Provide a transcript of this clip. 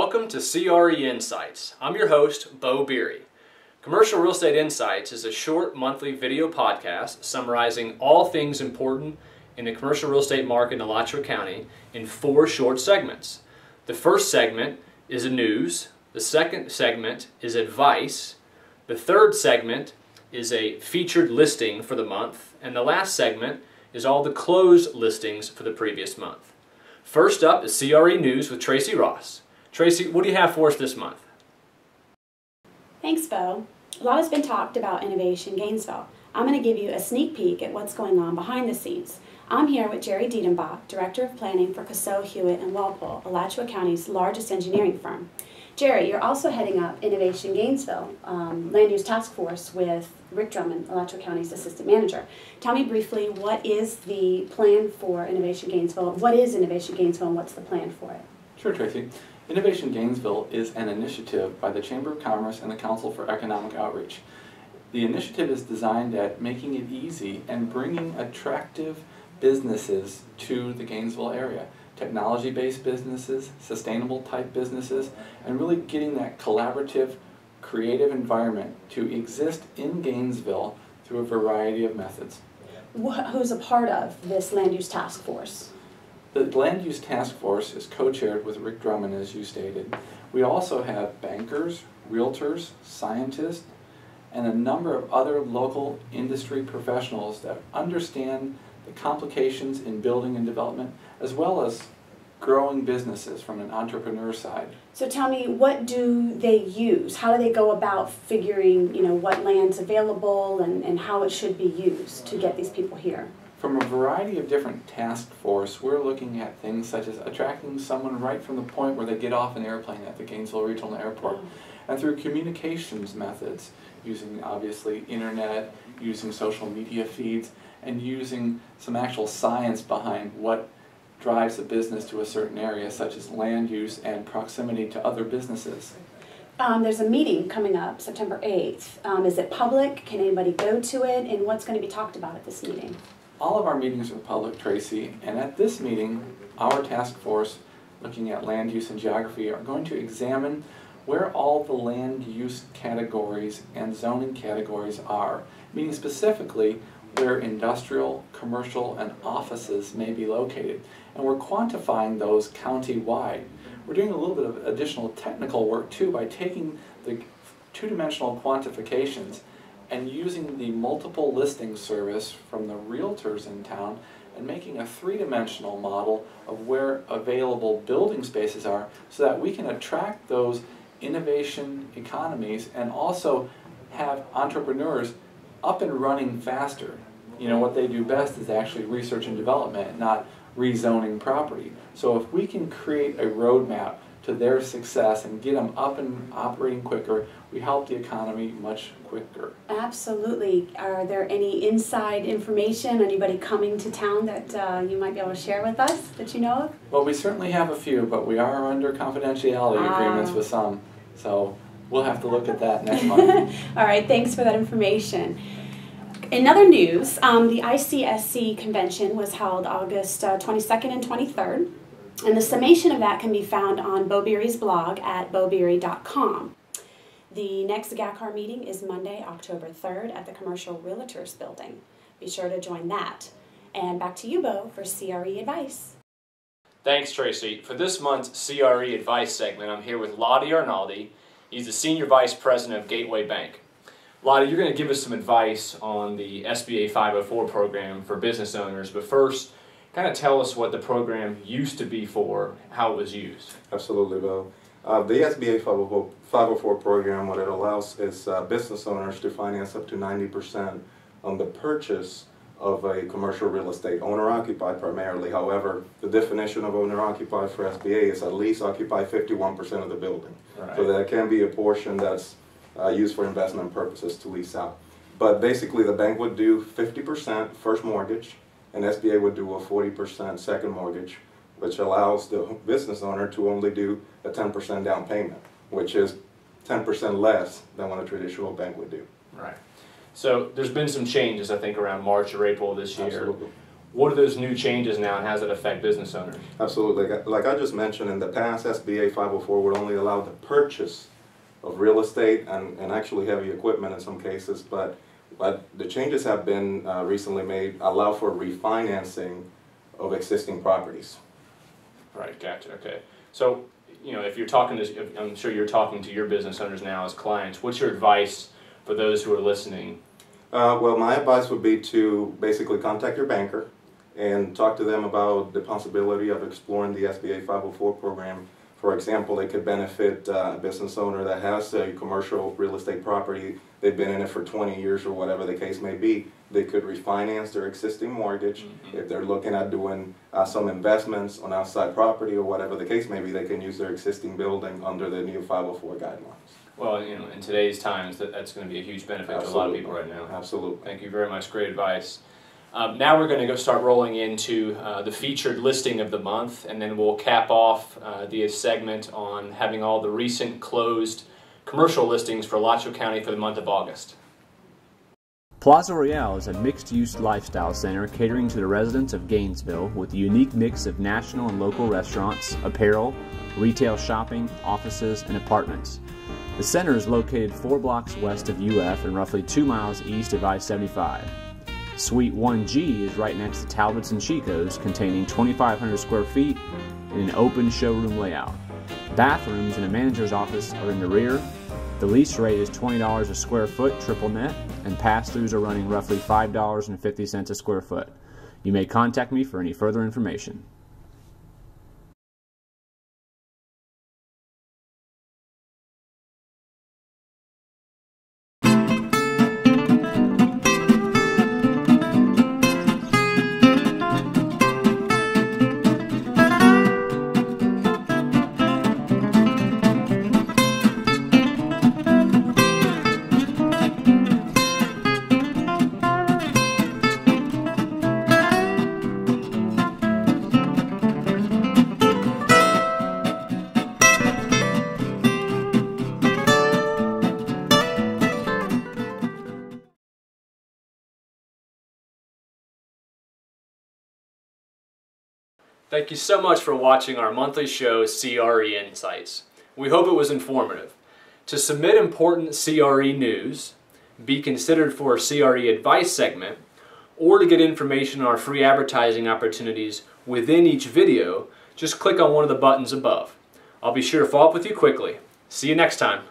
Welcome to CRE Insights. I'm your host, Bo Beery. Commercial Real Estate Insights is a short monthly video podcast summarizing all things important in the commercial real estate market in Alachua County in 4 short segments. The first segment is a news, the second segment is advice, the third segment is a featured listing for the month, and the last segment is all the closed listings for the previous month. First up is CRE News with Tracy Ross. Tracy, what do you have for us this month? Thanks, Bo. A lot has been talked about Innovation Gainesville. I'm going to give you a sneak peek at what's going on behind the scenes. I'm here with Gerry Dedenbach, Director of Planning for Causseaux, Hewett, and Walpole, Alachua County's largest engineering firm. Gerry, you're also heading up Innovation Gainesville, Land Use Task Force with Rick Drummond, Alachua County's Assistant Manager. Tell me briefly, what is the plan for Innovation Gainesville? What is Innovation Gainesville and what's the plan for it? Sure, Tracy. Innovation Gainesville is an initiative by the Chamber of Commerce and the Council for Economic Outreach. The initiative is designed at making it easy and bringing attractive businesses to the Gainesville area. Technology-based businesses, sustainable type businesses, and really getting that collaborative, creative environment to exist in Gainesville through a variety of methods. Who's a part of this Land Use Task Force? The Land Use Task Force is co-chaired with Rick Drummond, as you stated. We also have bankers, realtors, scientists, and a number of other local industry professionals that understand the complications in building and development, as well as growing businesses from an entrepreneur side. So tell me, what do they use? How do they go about figuring, what land's available and how it should be used to get these people here? From a variety of different task force, we're looking at things such as attracting someone right from the point where they get off an airplane at the Gainesville Regional Airport, and through communications methods, using obviously internet, using social media feeds, and using some actual science behind what drives a business to a certain area, such as land use and proximity to other businesses. There's a meeting coming up September 8th. Is it public? Can anybody go to it? And what's going to be talked about at this meeting? All of our meetings are public, Tracy, and at this meeting, our task force, looking at land use and geography, are going to examine where all the land use categories and zoning categories are, meaning specifically where industrial, commercial, and offices may be located. And we're quantifying those county-wide. We're doing a little bit of additional technical work too by taking the two-dimensional quantifications and using the multiple listing service from the realtors in town and making a 3-dimensional model of where available building spaces are so that we can attract those innovation economies and also have entrepreneurs up and running faster. What they do best is actually research and development, not rezoning property. So if we can create a roadmap to their success and get them up and operating quicker, we help the economy much quicker. Absolutely. Are there any inside information, anybody coming to town that you might be able to share with us that you know of? Well, we certainly have a few, but we are under confidentiality agreements with some, so we'll have to look at that next month. All right, thanks for that information. In other news, the ICSC convention was held August 22nd and 23rd. And the summation of that can be found on Bo Beery's blog at bobeery.com. The next GACAR meeting is Monday, October 3rd at the Commercial Realtors Building. Be sure to join that. And back to you, Bo, for CRE Advice. Thanks, Tracy. For this month's CRE Advice segment, I'm here with Laude Arnaldi. He's the Senior Vice President of Gateway Bank. Laude, you're going to give us some advice on the SBA 504 program for business owners, but first, kind of tell us what the program used to be for, how it was used. Absolutely, Bill. The SBA 504 program, what it allows is business owners to finance up to 90% on the purchase of a commercial real estate, owner-occupied primarily. However, the definition of owner-occupied for SBA is at least occupy 51% of the building. Right. So that can be a portion that's used for investment purposes to lease out. But basically, the bank would do 50% first mortgage, and SBA would do a 40% second mortgage, which allows the business owner to only do a 10% down payment, which is 10% less than what a traditional bank would do. Right. So there's been some changes, I think, around March or April this year. Absolutely. What are those new changes now, and how does it affect business owners? Absolutely. Like I just mentioned, in the past, SBA 504 would only allow the purchase of real estate and actually heavy equipment in some cases, but the changes have been recently made allow for refinancing of existing properties. Right, gotcha, okay. So, you know, if you're talking to, I'm sure you're talking to your business owners now as clients, what's your advice for those who are listening? Well, my advice would be to basically contact your banker and talk to them about the possibility of exploring the SBA 504 program. For example, they could benefit a business owner that has a commercial real estate property. They've been in it for 20 years or whatever the case may be. They could refinance their existing mortgage. If they're looking at doing some investments on outside property or whatever the case may be, they can use their existing building under the new 504 guidelines. Well, you know, in today's times, that's going to be a huge benefit to a lot of people right now. Absolutely. Thank you very much. Great advice. Now we're going to go start rolling into the featured listing of the month, and then we'll cap off the segment on having all the recent closed commercial listings for Alachua County for the month of August. Plaza Royale is a mixed-use lifestyle center catering to the residents of Gainesville with a unique mix of national and local restaurants, apparel, retail shopping, offices, and apartments. The center is located 4 blocks west of UF and roughly 2 miles east of I-75. Suite 1G is right next to Talbots and Chicos, containing 2,500 square feet in an open showroom layout. Bathrooms and a manager's office are in the rear. The lease rate is $20 a square foot triple net, and pass-throughs are running roughly $5.50 a square foot. You may contact me for any further information. Thank you so much for watching our monthly show, CRE Insights. We hope it was informative. To submit important CRE news, be considered for a CRE Advice segment, or to get information on our free advertising opportunities within each video, just click on one of the buttons above. I'll be sure to follow up with you quickly. See you next time.